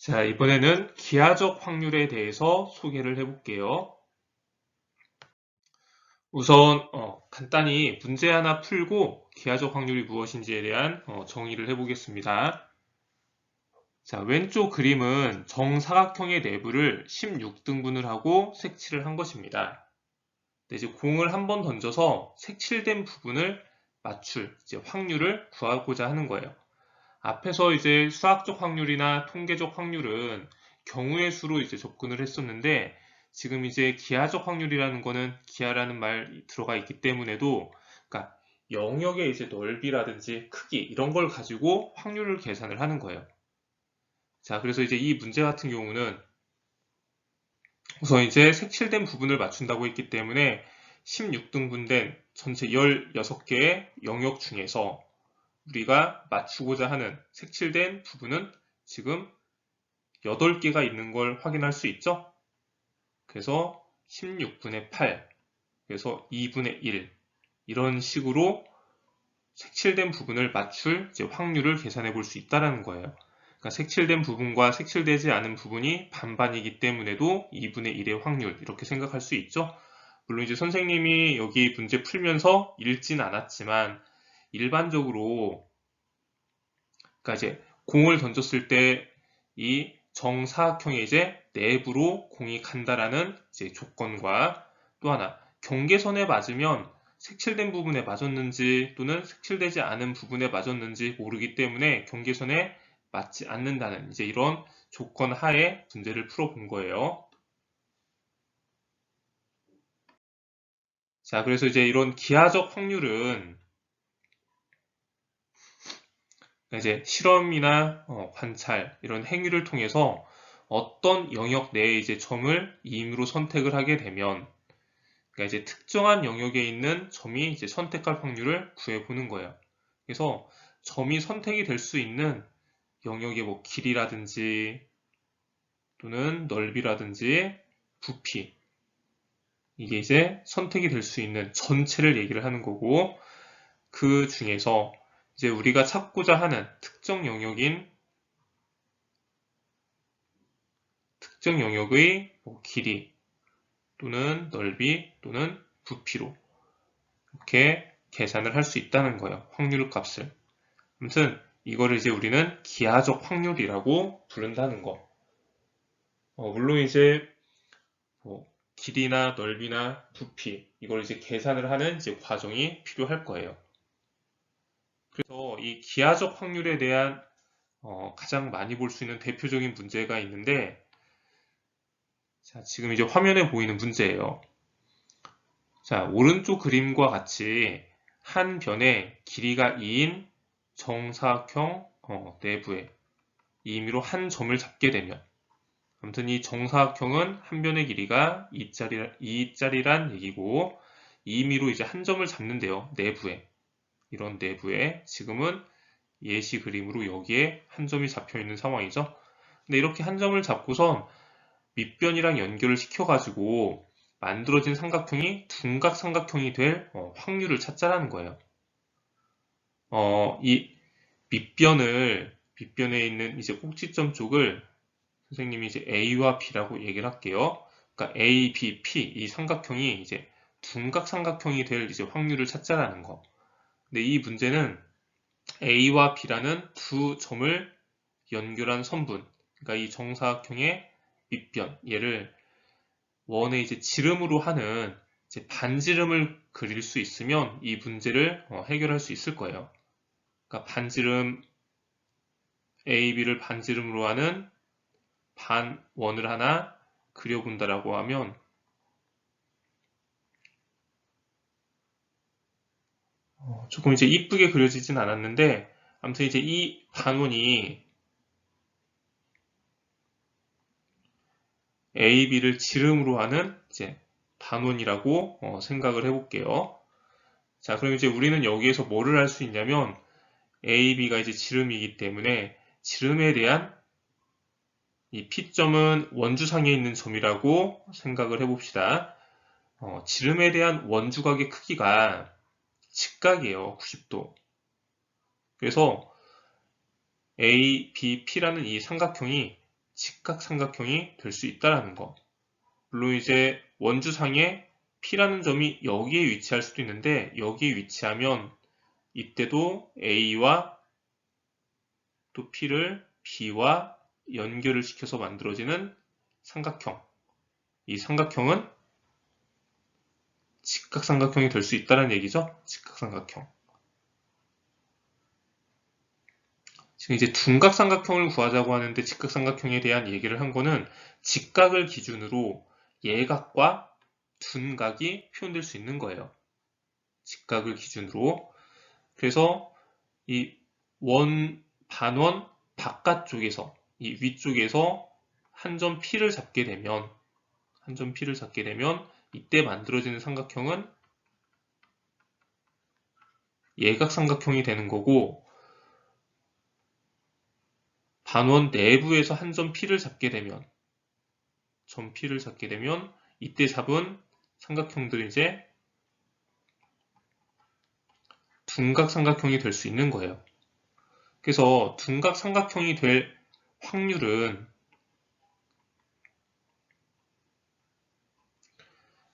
자, 이번에는 기하적 확률에 대해서 소개를 해볼게요. 우선 간단히 문제 하나 풀고 기하적 확률이 무엇인지에 대한 정의를 해보겠습니다. 자, 왼쪽 그림은 정사각형의 내부를 16등분을 하고 색칠을 한 것입니다. 이제 공을 한번 던져서 색칠된 부분을 맞출 이제 확률을 구하고자 하는 거예요. 앞에서 이제 수학적 확률이나 통계적 확률은 경우의 수로 이제 접근을 했었는데 지금 이제 기하적 확률이라는 거는 기하라는 말 들어가 있기 때문에도 그러니까 영역의 이제 넓이라든지 크기 이런 걸 가지고 확률을 계산을 하는 거예요. 자, 그래서 이제 이 문제 같은 경우는 우선 이제 색칠된 부분을 맞춘다고 했기 때문에 16등분된 전체 16개의 영역 중에서 우리가 맞추고자 하는 색칠된 부분은 지금 8개가 있는 걸 확인할 수 있죠? 그래서 16분의 8, 그래서 2분의 1 이런 식으로 색칠된 부분을 맞출 이제 확률을 계산해 볼 수 있다는 거예요. 그러니까 색칠된 부분과 색칠되지 않은 부분이 반반이기 때문에도 2분의 1의 확률 이렇게 생각할 수 있죠? 물론 이제 선생님이 여기 문제 풀면서 읽진 않았지만 일반적으로 그러니까 이제 공을 던졌을 때 이 정사각형의 이제 내부로 공이 간다라는 이제 조건과 또 하나 경계선에 맞으면 색칠된 부분에 맞았는지 또는 색칠되지 않은 부분에 맞았는지 모르기 때문에 경계선에 맞지 않는다는 이제 이런 조건 하에 문제를 풀어본 거예요. 자, 그래서 이제 이런 기하적 확률은 이제 실험이나 관찰 이런 행위를 통해서 어떤 영역 내에 이제 점을 임의로 선택을 하게 되면 그러니까 이제 특정한 영역에 있는 점이 이제 선택할 확률을 구해보는 거예요. 그래서 점이 선택이 될 수 있는 영역의 뭐 길이라든지 또는 넓이라든지 부피 이게 이제 선택이 될 수 있는 전체를 얘기를 하는 거고 그 중에서 이제 우리가 찾고자 하는 특정 영역의 뭐 길이 또는 넓이 또는 부피로 이렇게 계산을 할 수 있다는 거예요. 확률 값을. 아무튼 이거를 이제 우리는 기하적 확률이라고 부른다는 거. 물론 이제 뭐 길이나 넓이나 부피 이걸 이제 계산을 하는 이제 과정이 필요할 거예요. 그래서 이 기하적 확률에 대한 가장 많이 볼 수 있는 대표적인 문제가 있는데 자, 지금 이제 화면에 보이는 문제예요. 자, 오른쪽 그림과 같이 한 변의 길이가 2인 정사각형 내부에 임의로 한 점을 잡게 되면 아무튼 이 정사각형은 한 변의 길이가 2짜리란 얘기고 임의로 이제 한 점을 잡는데요. 내부에 이런 내부에 지금은 예시 그림으로 여기에 한 점이 잡혀 있는 상황이죠. 근데 이렇게 한 점을 잡고선 밑변이랑 연결을 시켜가지고 만들어진 삼각형이 둔각삼각형이 될 확률을 찾자라는 거예요. 이 밑변에 있는 이제 꼭지점 쪽을 선생님이 이제 A와 B라고 얘기를 할게요. 그러니까 A, B, P 이 삼각형이 이제 둔각삼각형이 될 이제 확률을 찾자라는 거. 근데 이 문제는 A와 B라는 두 점을 연결한 선분, 그러니까 이 정사각형의 밑변, 얘를 원의 이제 지름으로 하는 이제 반지름을 그릴 수 있으면 이 문제를 해결할 수 있을 거예요. 그러니까 반지름 A, B를 반지름으로 하는 반원을 하나 그려본다라고 하면 조금 이제 이쁘게 그려지진 않았는데 아무튼 이제 이 반원이 A, B를 지름으로 하는 이제 반원이라고 생각을 해볼게요. 자, 그럼 이제 우리는 여기에서 뭐를 할 수 있냐면 A, B가 이제 지름이기 때문에 지름에 대한 이 P점은 원주상에 있는 점이라고 생각을 해봅시다. 지름에 대한 원주각의 크기가 직각이에요. 90도. 그래서 A, B, P라는 이 삼각형이 직각삼각형이 될 수 있다라는 거. 물론 이제 원주상에 P라는 점이 여기에 위치할 수도 있는데 여기에 위치하면 이때도 A와 또 P를 B와 연결을 시켜서 만들어지는 삼각형. 이 삼각형은 직각삼각형이 될 수 있다는 얘기죠. 직각삼각형. 지금 이제 둔각삼각형을 구하자고 하는데 직각삼각형에 대한 얘기를 한 거는 직각을 기준으로 예각과 둔각이 표현될 수 있는 거예요. 직각을 기준으로. 그래서 이 반원 바깥쪽에서 이 위쪽에서 한 점 P를 잡게 되면 이때 만들어지는 삼각형은 예각삼각형이 되는 거고 반원 내부에서 한 점 P를 잡게 되면 이때 잡은 삼각형들이 이제 둔각삼각형이 될 수 있는 거예요. 그래서 둔각삼각형이 될 확률은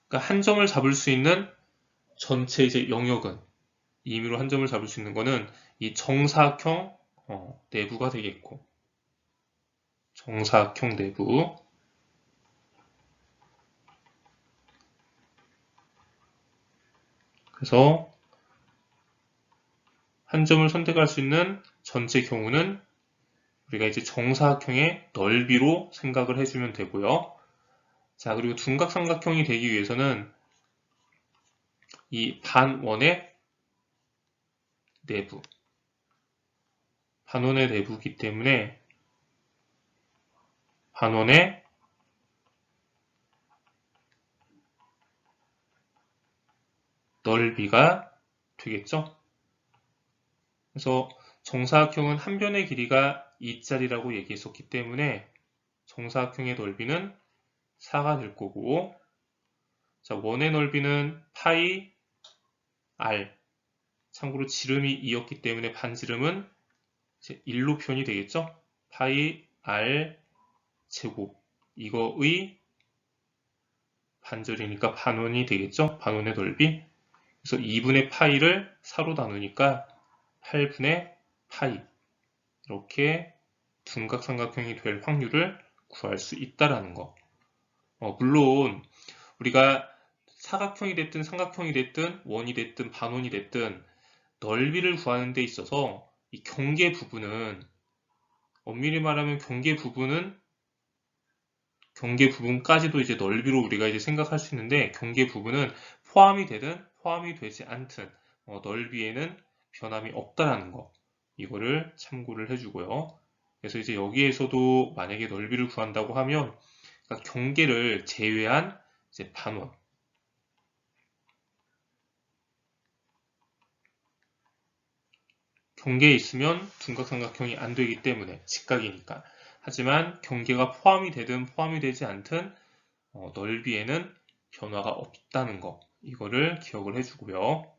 그러니까 한 점을 잡을 수 있는 전체 이제 영역은 이 의미로 한 점을 잡을 수 있는 거는 이 정사각형 내부가 되겠고 정사각형 내부 그래서 한 점을 선택할 수 있는 전체 경우는 우리가 이제 정사각형의 넓이로 생각을 해주면 되고요. 자, 그리고 둔각삼각형이 되기 위해서는 이 반원의 내부이기 때문에 반원의 넓이가 되겠죠. 그래서 정사각형은 한 변의 길이가 2짜리라고 얘기했었기 때문에 정사각형의 넓이는 4가 될 거고 자, 원의 넓이는 파이 r 참고로 지름이 2였기 때문에 반지름은 이제 1로 표현이 되겠죠. 파이 r 제곱 이거의 반절이니까 반원이 되겠죠. 반원의 넓이 그래서 2분의 파이를 4로 나누니까 8분의 파이 이렇게 둔각삼각형이 될 확률을 구할 수 있다라는 거. 물론 우리가 사각형이 됐든 삼각형이 됐든 원이 됐든 반원이 됐든 넓이를 구하는 데 있어서 이 경계 부분은 엄밀히 말하면 경계 부분까지도 이제 넓이로 우리가 이제 생각할 수 있는데 경계 부분은 포함이 되든 포함이 되지 않든 넓이에는 변함이 없다라는 거 이거를 참고를 해주고요. 그래서 이제 여기에서도 만약에 넓이를 구한다고 하면 그러니까 경계를 제외한 이제 반원 경계에 있으면 둔각삼각형이 안 되기 때문에 직각이니까 하지만 경계가 포함이 되든 포함이 되지 않든 넓이에는 변화가 없다는 거 이거를 기억을 해주고요.